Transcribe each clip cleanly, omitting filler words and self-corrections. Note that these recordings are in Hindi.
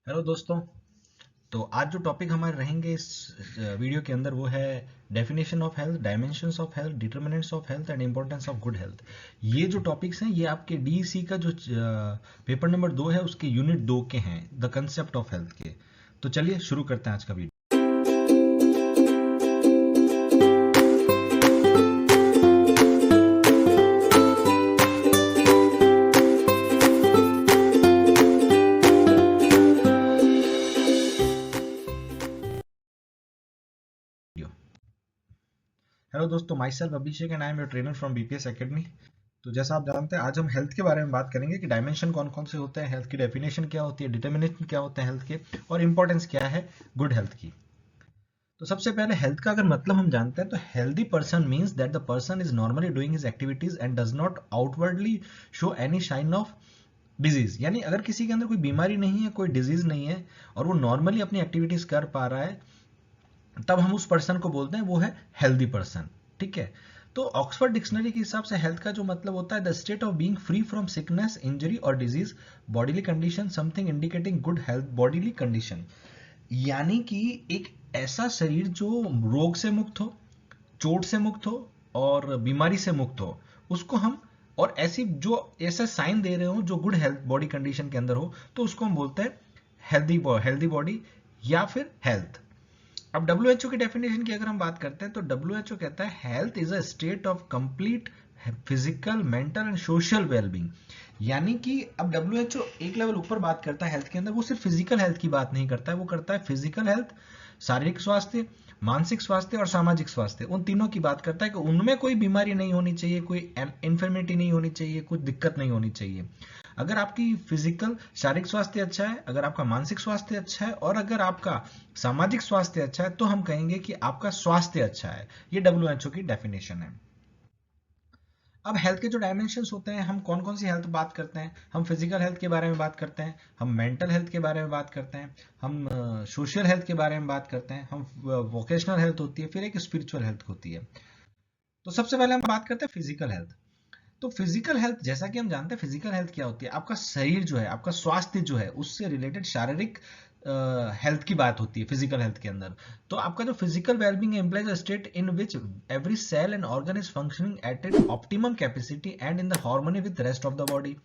हेलो दोस्तों। तो आज जो टॉपिक हमारे रहेंगे इस वीडियो के अंदर वो है definition of health, dimensions of health, determinants of health and importance of good health. ये जो टॉपिक्स हैं ये आपके डीईसी का जो पेपर नंबर 2 है उसके यूनिट 2 के हैं, द कंसेप्ट ऑफ हेल्थ के। तो चलिए शुरू करते हैं आज का वीडियो। हेलो दोस्तों, my self Abhishek and I am your trainer from BPS academy. तो जैसा आप जानते हैं आज हम हेल्थ के बारे में बात करेंगे कि डायमेंशन कौन कौन से होते हैं, हेल्थ की डेफिनेशन क्या होती है, डिटर्मिनेशन क्या होते हैं हेल्थ के, और इंपॉर्टेंस क्या है गुड हेल्थ की। तो सबसे पहले हेल्थ का अगर मतलब हम जानते हैं तो healthy person means that the person is normally doing his activities and does not outwardly show any sign of disease. यानी अगर किसी के अंदर कोई बीमारी नहीं है, कोई डिजीज नहीं है और वो नॉर्मली अपनी एक्टिविटीज कर पा रहा है, तब हम उस पर्सन को बोलते हैं वो है हेल्दी पर्सन। ठीक है। तो ऑक्सफोर्ड डिक्शनरी के हिसाब से हेल्थ का जो मतलब होता है the state of being free from sickness, injury और disease, bodily condition, something indicating good health bodily condition. यानी कि एक ऐसा शरीर जो रोग से मुक्त हो, चोट से मुक्त हो और बीमारी से मुक्त हो, उसको हम, और ऐसी जो ऐसा साइन दे रहे हो जो गुड हेल्थ बॉडी कंडीशन के अंदर हो, तो उसको हम बोलते हैं हेल्दी बॉडी या फिर हेल्थ। अब डब्ल्यू की डेफिनेशन की अगर हम बात करते हैं तो डब्ल्यू कहता है health is a state of complete physical, mental and social wellbeing. यानी कि अब डब्ल्यू एक लेवल ऊपर बात करता है हेल्थ के अंदर, वो सिर्फ फिजिकल हेल्थ की बात नहीं करता है, वो करता है फिजिकल हेल्थ, शारीरिक स्वास्थ्य, मानसिक स्वास्थ्य और सामाजिक स्वास्थ्य, उन तीनों की बात करता है कि उनमें कोई बीमारी नहीं होनी चाहिए, कोई इन्फर्मिटी नहीं होनी चाहिए, कुछ दिक्कत नहीं होनी चाहिए। अगर आपकी फिजिकल शारीरिक स्वास्थ्य अच्छा है, अगर आपका मानसिक स्वास्थ्य अच्छा है और अगर आपका सामाजिक स्वास्थ्य अच्छा है, तो हम कहेंगे कि आपका स्वास्थ्य अच्छा है। ये डब्ल्यूएचओ की डेफिनेशन है। अब हेल्थ के जो डायमेंशंस होते हैं, हम कौन कौन सी हेल्थ बात करते हैं, हम फिजिकल हेल्थ के बारे में बात करते हैं, हम मेंटल हेल्थ के बारे में बात करते हैं, हम सोशल हेल्थ के बारे में बात करते हैं, हम वोकेशनल हेल्थ होती है, फिर एक स्पिरिचुअल हेल्थ होती है। तो सबसे पहले हम बात करते हैं फिजिकल हेल्थ। तो फिजिकल हेल्थ, जैसा कि हम जानते हैं फिजिकल हेल्थ क्या होती है, आपका शरीर जो है, आपका स्वास्थ्य जो है, उससे रिलेटेड शारीरिक हेल्थ की बात होती है फिजिकल हेल्थ के अंदर। तो आपका जो physical wellbeing implies a state in which every cell and organ is functioning at it optimum capacity and in the harmony with rest of the body.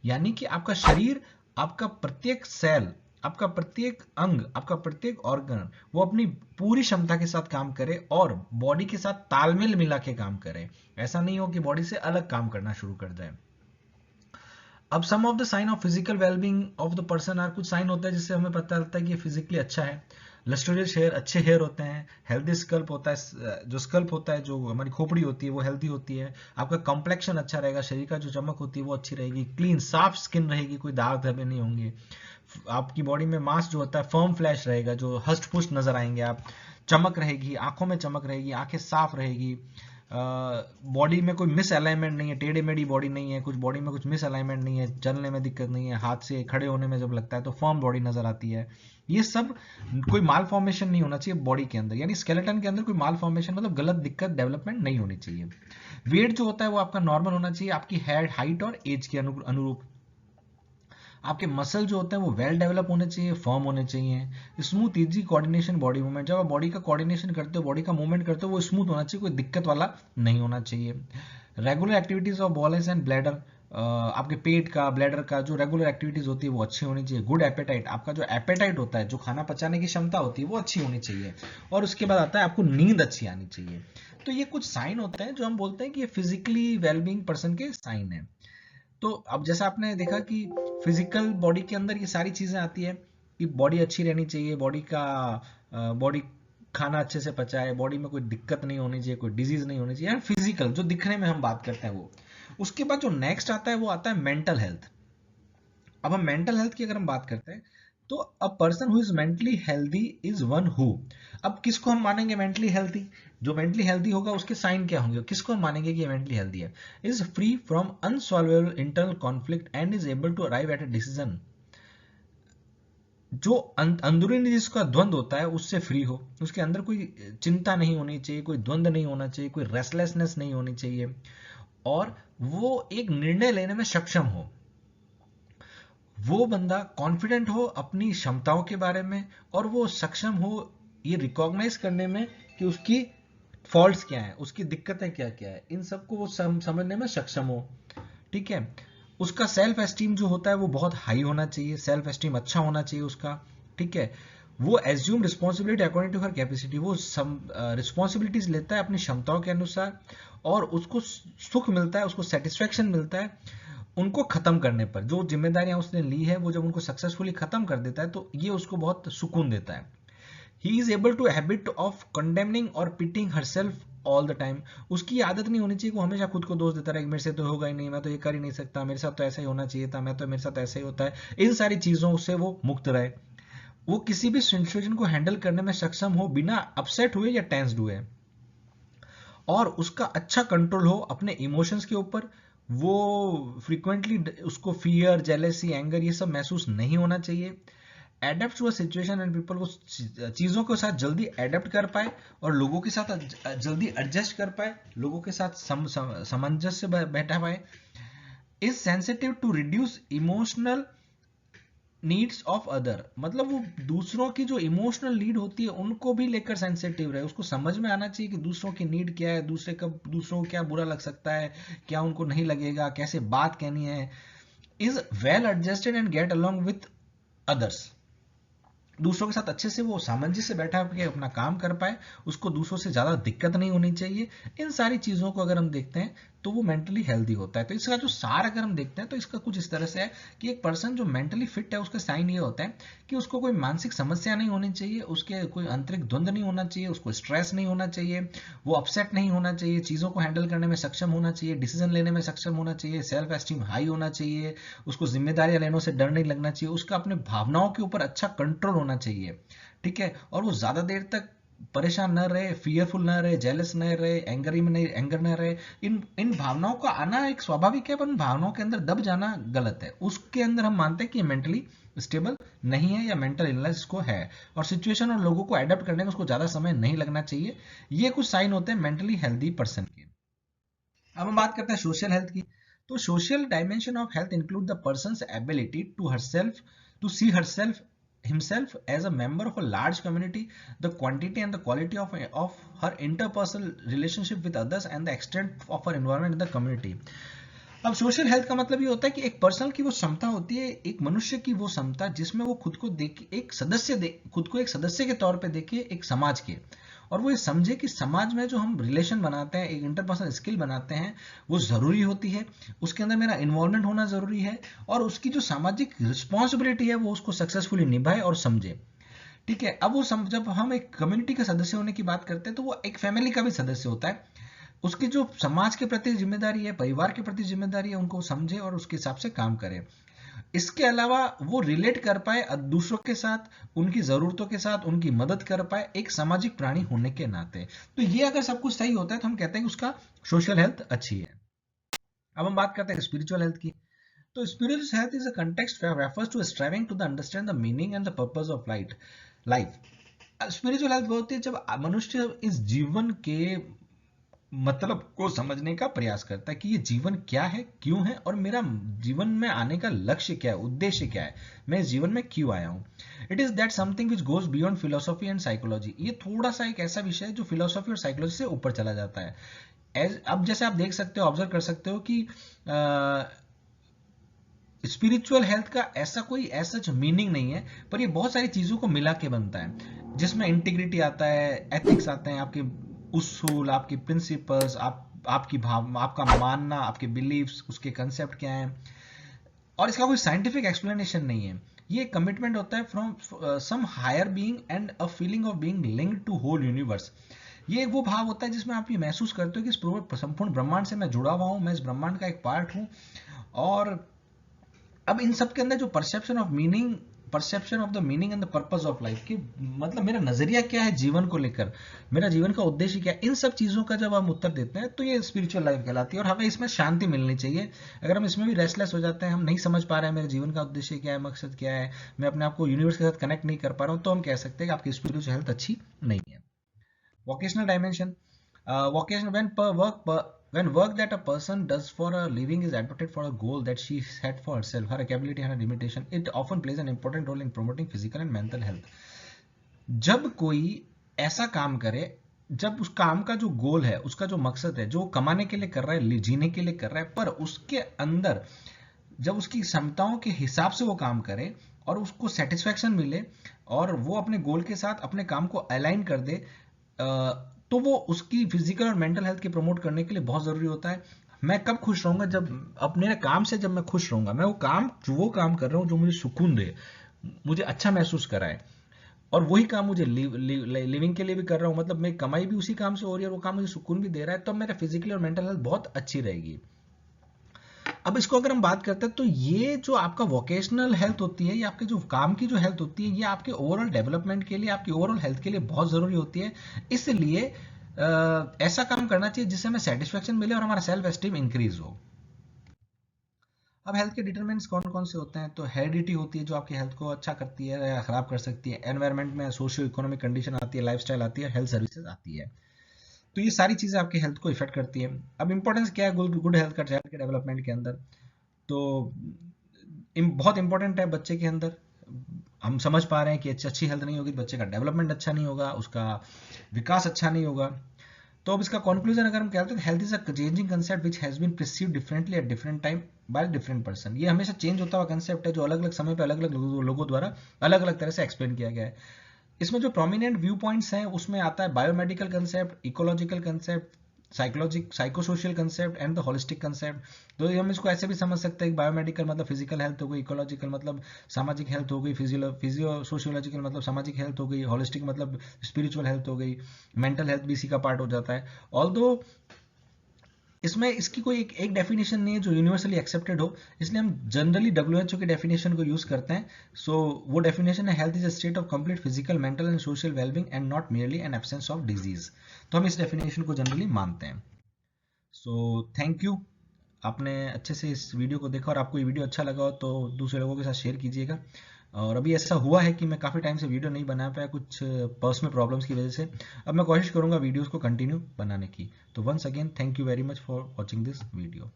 यानी कि आपका शरीर, आपका प्रत्येक सेल, आपका प्रत्येक अंग, आपका प्रत्येक ऑर्गन वो अपनी पूरी क्षमता के साथ काम करे और बॉडी के साथ तालमेल मिला के काम करे। ऐसा नहीं हो कि बॉडी से अलग काम करना शुरू कर जाए। अब some of the sign of physical wellbeing of the person are, कुछ साइन होता है जिससे हमें पता चलता है कि ये फिजिकली अच्छा है। लस्ट्रियस हेयर, अच्छे हेयर होते हैं। हेल्दी स्कल्प होता है, जो स्कल्प होता है, जो हमारी खोपड़ी होती है वो हेल्दी होती है। आपका कॉम्प्लेक्शन अच्छा रहेगा, शरीर का जो चमक होती है वो अच्छी रहेगी, क्लीन साफ स्किन रहेगी, कोई दाग धब्बे नहीं होंगे। आपकी बॉडी में मांस जो होता है फर्म फ्लैश रहेगा, जो हष्ट पुष्ट नजर आएंगे आप। चमक रहेगी, आंखों में चमक रहेगी, आंखें साफ रहेगी। बॉडी में कोई मिस अलाइनमेंट नहीं है, टेढ़ी मेढ़ी बॉडी नहीं है, कुछ बॉडी में कुछ मिस अलाइनमेंट नहीं है, चलने में दिक्कत नहीं है, हाथ से खड़े होने में जब लगता है तो फर्म बॉडी नजर आती है। ये सब, कोई माल फॉर्मेशन नहीं होना चाहिए बॉडी के अंदर, यानी स्केलेटन के अंदर कोई माल फॉर्मेशन मतलब गलत दिक्कत डेवलपमेंट नहीं होनी चाहिए। वेट जो होता है वो आपका नॉर्मल होना चाहिए, आपकी हेड हाइट और एज के अनुरूप। आपके मसल जो होते हैं वो वेल डेवलप होने चाहिए, फर्म होने चाहिए। Smooth easy coordination body movement, जब आप बॉडी का कोऑर्डिनेशन करते हो, बॉडी का मूवमेंट करते हो, वो स्मूथ होना चाहिए, कोई दिक्कत वाला नहीं होना चाहिए। Regular activities of bowels and bladder, आपके पेट का, ब्लैडर का जो रेगुलर एक्टिविटीज होती है वो अच्छी होनी चाहिए। गुड एपेटाइट, आपका जो एपेटाइट होता है, जो खाना पचाने की क्षमता होती है वो अच्छी होनी चाहिए। और उसके बाद आता है आपको नींद अच्छी आनी चाहिए। तो ये कुछ साइन होते हैं जो हम बोलते हैं कि ये फिजिकली वेलबींग पर्सन के साइन है। तो अब जैसा आपने देखा कि फिजिकल बॉडी के अंदर ये सारी चीजें आती है कि बॉडी अच्छी रहनी चाहिए, बॉडी खाना अच्छे से पचाए, बॉडी में कोई दिक्कत नहीं होनी चाहिए, कोई डिजीज नहीं होनी चाहिए, फिजिकल जो दिखने में हम बात करते हैं वो। उसके बाद जो नेक्स्ट आता है वो आता है मेंटल हेल्थ। अब हम मेंटल हेल्थ की अगर हम बात करते हैं तो a person who is mentally healthy is one who, अब किसको हम मानेंगे मेंटली हेल्दी? जो मेंटली हेल्दी होगा उसके साइन क्या होंगे, किसको हम मानेंगे कि ये मेंटली हेल्दी है? Is free from unsolvable internal conflict and is able to arrive at a decision. जो अंदरूनी जिसका द्वंद होता है उससे फ्री हो, उसके अंदर कोई चिंता नहीं होनी चाहिए, कोई द्वंद नहीं होना चाहिए, कोई रेस्टलेसनेस नहीं होनी चाहिए, और वो एक निर्णय लेने में सक्षम हो। वो बंदा कॉन्फिडेंट हो अपनी क्षमताओं के बारे में, और वो सक्षम हो ये रिकॉग्नाइज करने में कि उसकी फॉल्ट्स क्या है, उसकी दिक्कतें क्या क्या है, इन सबको वो समझने में सक्षम हो। ठीक है। उसका सेल्फ एस्टीम जो होता है वो बहुत हाई होना चाहिए, सेल्फ एस्टीम अच्छा होना चाहिए उसका। ठीक है। वो assume responsibility according to her capacity, वो रिस्पॉन्सिबिलिटीज लेता है अपनी क्षमताओं के अनुसार, और उसको सुख मिलता है, उसको सेटिस्फेक्शन मिलता है उनको खत्म करने पर। जो जिम्मेदारियां उसने ली है वो जब उनको सक्सेसफुली खत्म कर देता है तो ये उसको बहुत सुकून देता है। He is able to habit of condemning और pitying herself all the time. उसकी आदत नहीं होनी चाहिए वो हमेशा खुद को दोष देता रहे, मेरे से तो होगा ही नहीं, मैं तो ये कर ही नहीं सकता, मेरे साथ तो ऐसा ही होना चाहिए था, मैं तो मेरे साथ ऐसा ही होता है। इन सारी चीजों से वो मुक्त रहे। वो किसी भी सिचुएशन को हैंडल करने में सक्षम हो बिना अपसेट हुए या टेंस्ड हुए, और उसका अच्छा कंट्रोल हो अपने इमोशंस के ऊपर। वो फ्रीक्वेंटली उसको फियर, जेलेसी, एंगर ये सब महसूस नहीं होना चाहिए। Adapt to a situation and people, वो चीज़ों के साथ जल्दी एडेप्ट कर पाए और लोगों के साथ जल्दी एडजस्ट कर पाए, लोगों के साथ सामंजस्य बैठा पाए। Is sensitive to reduce emotional needs of other, मतलब वो दूसरों की जो इमोशनल नीड होती है उनको भी लेकर सेंसिटिव रहे। उसको समझ में आना चाहिए कि दूसरों की नीड क्या है, दूसरों को क्या बुरा लग सकता है, क्या उनको नहीं लगेगा, कैसे बात कहनी है। Is well adjusted and get along with others, दूसरों के साथ अच्छे से वो सामंजस्य से बैठा के अपना काम कर पाए, उसको दूसरों से ज़्यादा दिक्कत नहीं होनी चाहिए। इन सारी चीज़ों को अगर हम देखते हैं तो वो मेंटली हेल्दी होता है। तो इसका जो सार अगर हम देखते हैं तो इसका कुछ इस तरह से है कि एक पर्सन जो मेंटली फिट है उसका साइन ये होता है कि उसको कोई मानसिक समस्या नहीं होनी चाहिए, उसके कोई आंतरिक द्वंद्व नहीं होना चाहिए, उसको स्ट्रेस नहीं होना चाहिए, वो अपसेट नहीं होना चाहिए, चीज़ों को हैंडल करने में सक्षम होना चाहिए, डिसीजन लेने में सक्षम होना चाहिए, सेल्फ एस्टीम हाई होना चाहिए, उसको जिम्मेदारियां लेने से डर नहीं लगना चाहिए, उसका अपने भावनाओं के ऊपर अच्छा कंट्रोल होना चाहिए। ठीक है। और वो ज्यादा देर तक परेशान न रहे, फियरफुल न रहे, जेलस न रहे, एंगर न रहे। इन इन भावनाओं का आना एक स्वाभाविक है, पर उन भावनाओं के अंदर दब जाना गलत है। उसके अंदर हम मानते हैं कि मेंटली स्टेबल नहीं है या मेंटल इलनेस इसको है, और सिचुएशन और लोगों को अडेप्ट करने में उसको ज्यादा समय नहीं लगना चाहिए। ये कुछ साइन होते हैं मेंटली हेल्दी पर्सन के। अब हम बात करते हैं सोशल हेल्थ की। तो social dimension of health include the person's ability to herself to see herself himself as a member of a large community, the quantity and the quality of her interpersonal relationship with others, and the extent of her involvement in the community. अब सोशल हेल्थ का मतलब ये होता है कि एक पर्सन की वो क्षमता होती है, एक मनुष्य की वो क्षमता जिसमें वो खुद को देखे खुद को एक सदस्य के तौर पे देखे एक समाज के, और वो ये समझे कि समाज में जो हम रिलेशन बनाते हैं, एक इंटरपर्सनल स्किल बनाते हैं, वो ज़रूरी होती है, उसके अंदर मेरा इन्वॉल्वमेंट होना ज़रूरी है, और उसकी जो सामाजिक रिस्पॉन्सिबिलिटी है वो उसको सक्सेसफुली निभाए और समझे। ठीक है। अब वो जब हम एक कम्युनिटी का सदस्य होने की बात करते हैं तो वो एक फैमिली का भी सदस्य होता है। उसकी जो समाज के प्रति जिम्मेदारी है, परिवार के प्रति जिम्मेदारी है, उनको समझे और उसके हिसाब से काम करे। इसके अलावा वो रिलेट कर पाए दूसरों के साथ, उनकी जरूरतों के साथ उनकी मदद कर पाए एक सामाजिक प्राणी होने के नाते। तो ये अगर सब कुछ सही होता है तो हम कहते हैं कि उसका सोशल हेल्थ अच्छी है। अब हम बात करते हैं स्पिरिचुअल हेल्थ की। तो spiritual health is a context refers to striving to the understand the meaning and the purpose of life. Spiritual health वो होती है जब मनुष्य इस जीवन के मतलब को समझने का प्रयास करता है कि ये जीवन क्या है, क्यों है, और मेरा जीवन में आने का लक्ष्य क्या है, उद्देश्य क्या है, मैं इस जीवन में क्यों आया हूँ। It is that something which goes beyond philosophy and psychology. ये थोड़ा सा एक ऐसा विषय है जो फिलोसॉफी और साइकोलॉजी से ऊपर चला जाता है। अब जैसे आप देख सकते हो, ऑब्जर्व कर सकते हो कि स्पिरिचुअल हेल्थ का ऐसा कोई ऐसा मीनिंग नहीं है, पर ये बहुत सारी चीजों को मिला के बनता है, जिसमें इंटीग्रिटी आता है, एथिक्स आते हैं, आपके उसूल, आपके प्रिंसिपल्स, आपकी भाव, आपका मानना, आपके बिलीव्स, उसके कंसेप्ट क्या हैं, और इसका कोई साइंटिफिक एक्सप्लेनेशन नहीं है। ये कमिटमेंट होता है from some higher being and a feeling of being linked to whole universe. ये वो भाव होता है जिसमें आप ये महसूस करते हो कि इस संपूर्ण ब्रह्मांड से मैं जुड़ा हुआ हूं, मैं इस ब्रह्मांड का एक पार्ट हूं। और अब इन सब के अंदर जो perception of the meaning and the purpose of life की, मतलब मेरा नजरिया क्या है जीवन को लेकर, मेरा जीवन का उद्देश्य क्या है, इन सब चीजों का जब हम उत्तर देते हैं तो ये स्पिरिचुअल लाइफ कहलाती है। और हमें इसमें शांति मिलनी चाहिए। अगर हम इसमें भी रेस्टलेस हो जाते हैं, हम नहीं समझ पा रहे हैं मेरे जीवन का उद्देश्य क्या है, मकसद क्या है, मैं अपने आप को यूनिवर्स के साथ कनेक्ट नहीं कर पा रहा हूँ, तो हम कह सकते हैं कि आपकी स्पिरिचुअल हेल्थ अच्छी नहीं है। Vocational dimension, vocational When work that a person does for a living is adapted for a goal that she set for herself, her capability and her limitation, it often plays an important role in promoting physical and mental health. जब कोई ऐसा काम करे, जब उस काम का जो गोल है, उसका जो मकसद है, जो कमाने के लिए कर रहा है, जीने के लिए कर रहा है, पर उसके अंदर जब उसकी क्षमताओं के हिसाब से वो काम करे और उसको सेटिस्फैक्शन मिले और वो अपने गोल के साथ अपने काम को अलाइन कर दे, तो वो उसकी फिजिकल और मेंटल हेल्थ के प्रमोट करने के लिए बहुत जरूरी होता है। मैं कब खुश रहूंगा? जब अपने काम से जब मैं खुश रहूंगा, मैं वो काम कर रहा हूँ जो मुझे सुकून दे, मुझे अच्छा महसूस कराए, और वही काम मुझे लिविंग के लिए भी कर रहा हूँ, मतलब मेरी कमाई भी उसी काम से हो रही है और वो काम मुझे सुकून भी दे रहा है, तो मेरा फिजिकली और मेंटल हेल्थ बहुत अच्छी रहेगी। अब इसको अगर हम बात करते हैं तो ये जो आपका वोकेशनल हेल्थ होती है, ये आपके जो काम की जो हेल्थ होती है, ये आपके ओवरऑल डेवलपमेंट के लिए, आपकी ओवरऑल हेल्थ के लिए बहुत जरूरी होती है। इसलिए ऐसा काम करना चाहिए जिससे हमें सेटिस्फेक्शन मिले और हमारा सेल्फ एस्टीम इंक्रीज हो। अब हेल्थ के डिटरमिनेंट्स कौन कौन से होते हैं? तो हेरिडिटी होती है जो आपकी हेल्थ को अच्छा करती है या खराब कर सकती है, एनवायरनमेंट में सोशियो इकोनॉमिक कंडीशन आती है, लाइफस्टाइल आती है, हेल्थ सर्विसेज आती है, तो ये सारी चीजें आपकी हेल्थ को इफेक्ट करती है। अब इंपॉर्टेंस क्या है गुड हेल्थ का चाइल्ड के डेवलपमेंट के अंदर? तो बहुत इंपॉर्टेंट है बच्चे के अंदर। हम समझ पा रहे हैं कि अच्छी हेल्थ नहीं होगी तो बच्चे का डेवलपमेंट अच्छा नहीं होगा, उसका विकास अच्छा नहीं होगा। तो अब इसका कंक्लूजन अगर हम कहते हैं, health is a changing concept which has been perceived differently at different time by different person. ये हमेशा चेंज होता हुआ कंसेप्ट है जो अलग अलग समय पे अलग अलग लोगों द्वारा अलग अलग तरह से एक्सप्लेन किया गया है। इसमें जो प्रोमिनेंट व्यू पॉइंट्स हैं उसमें आता है biomedical concept, ecological concept, psychosocial concept and the holistic concept. तो हम इसको ऐसे भी समझ सकते हैं कि बायोमेडिकल मतलब फिजिकल हेल्थ हो गई, इकोलॉजिकल मतलब सामाजिक हेल्थ हो गई, फिजियो सोशियोलॉजिकल मतलब सामाजिक हेल्थ हो गई, होलिस्टिक मतलब स्पिरिचुअल हेल्थ हो गई, मेंटल हेल्थ भी इसी का पार्ट हो जाता है। ऑल्दो इसमें इसकी कोई एक डेफिनेशन नहीं है जो यूनिवर्सली एक्सेप्टेड हो, इसलिए हम जनरली WHO की डेफिनेशन को यूज करते हैं। सो वो डेफिनेशन है, health is a state of complete physical, mental and social wellbeing and not merely an absence of disease. तो हम इस डेफिनेशन को जनरली मानते हैं। सो थैंक यू, आपने अच्छे से इस वीडियो को देखा, और आपको ये वीडियो अच्छा लगा हो तो दूसरे लोगों के साथ शेयर कीजिएगा। और अभी ऐसा हुआ है कि मैं काफ़ी टाइम से वीडियो नहीं बना पाया कुछ पर्सनल प्रॉब्लम्स की वजह से। अब मैं कोशिश करूंगा वीडियोस को कंटिन्यू बनाने की। तो once again thank you very much for watching this video.